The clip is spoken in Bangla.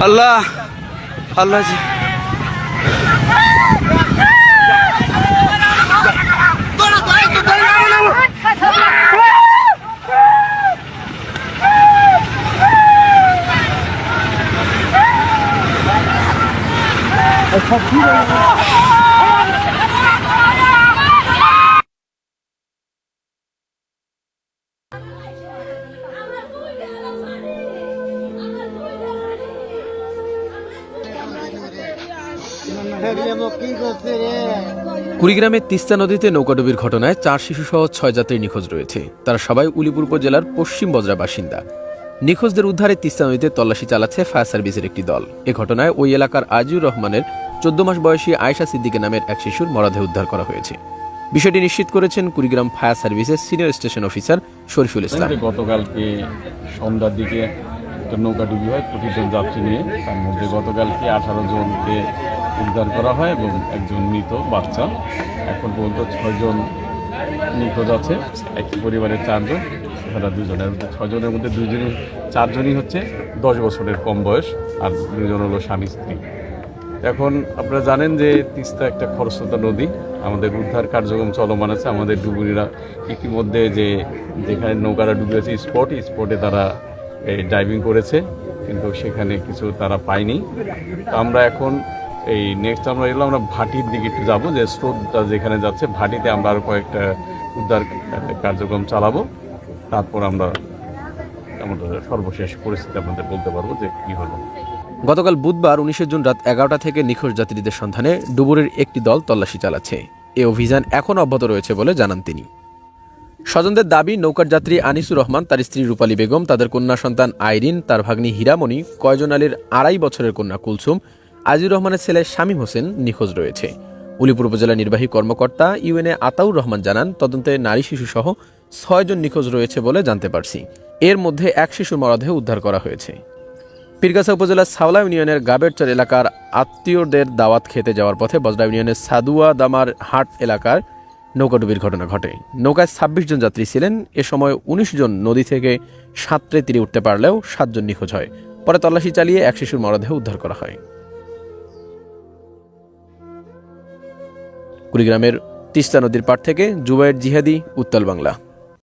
আল্লাহ আল্লাহ জি। কুড়িগ্রামের তিস্তা নদীতে নৌকাডুবির ঘটনায় 4 শিশুসহ 6 যাত্রী নিখোঁজ রয়েছে। তারা সবাই উলিপুর উপজেলার পশ্চিম বজরা বাসিন্দা। নিখোঁজদের উদ্ধারে তিস্তা নদীতে তল্লাশি চালাচ্ছে ফায়ার সার্ভিসের একটি দল। এ ঘটনায় ওই এলাকার আজিউর রহমানের 14 মাস বয়সী আয়েশা সিদ্দিকী নামের এক শিশুর মরদেহ উদ্ধার করা হয়েছে। বিষয়টি নিশ্চিত করেছেন কুড়িগ্রাম ফায়ার সার্ভিসের senior station officer Shariful Islam. গতকালকে সন্ধ্যার দিকে একটা নৌকাডুবি হয় 25 জন যাত্রী নিয়ে। তার মধ্যে গতকালকে 18 জনকে উদ্ধার করা হয় এবং একজন মৃত বাচ্চা। এখন পর্যন্ত 6 জন নিখোঁজ আছে। একটি পরিবারের 4 জন, তারা 2 জনের মধ্যে 6 জনের মধ্যে 4 জনই হচ্ছে 10 বছরের কম বয়স, আর 2 জন হলো স্বামী স্ত্রী। এখন আপনারা জানেন যে তিস্তা একটা খরস্রোতা নদী, আমাদের উদ্ধার কার্যক্রম চলমান আছে। আমাদের ডুবুরিরা ইতিমধ্যে যেখানে নৌকাটা ডুবেছে স্পটে তারা ডাইভিং করেছে, কিন্তু সেখানে কিছু তারা পায়নি। আমরা এখন নেক্সট আমরা এলাম, আমরা ভাটির দিকে একটু যাবো, যে স্রোতটা যেখানে যাচ্ছে ভাটিতে আমরা আরও কয়েকটা উদ্ধার কার্যক্রম চালাবো। তারপর আমরা আমাদের সর্বশেষ পরিস্থিতি আপনাদের বলতে পারবো যে কী হলো। গতকাল বুধবার 19 জুন রাত 11টা থেকে নিখোঁজ যাত্রীদের সন্ধানে ডুবুরির একটি দল তল্লাশি চালাচ্ছে। এ অভিযান এখন অব্যাহত রয়েছে বলে জানান তিনি। স্বজনদের দাবি, নৌকার যাত্রী আনিসুর রহমান, তার স্ত্রী রূপালী বেগম, তাদের কন্যা সন্তান আইরিন, তার ভাগ্নি হীরামণি, কয়জন আলীর 2.5 বছরের কন্যা কুলসুম, আজিউর রহমানের ছেলে শামীম হোসেন নিখোঁজ রয়েছে। উলিপুর উপজেলা নির্বাহী কর্মকর্তা ইউএনএ আতাউর রহমান জানান, তদন্তে নারী শিশু সহ 6 জন নিখোঁজ রয়েছে বলে জানতে পারছি। এর মধ্যে এক শিশুর মরদেহ উদ্ধার করা হয়েছে। পীরগাছা উপজেলার সাওলা ইউনিয়নের গাবেরচর এলাকার আত্মীয়দের দাওয়াত খেতে যাওয়ার পথে বজরা ইউনিয়নের সাদুয়া দামার হাট এলাকার নৌকাডুবির ঘটনা ঘটে। নৌকায় 26 জন যাত্রী ছিলেন। এ সময় 19 জন নদী থেকে সাঁতরে তীরে উঠতে পারলেও 7 জন নিখোঁজ হয়। পরে তল্লাশি চালিয়ে এক শিশুর মরদেহ উদ্ধার করা হয়। কুড়িগ্রামের তিস্তা নদীর পাড় থেকে জুবায়ের জিহাদি, উত্তাল বাংলা।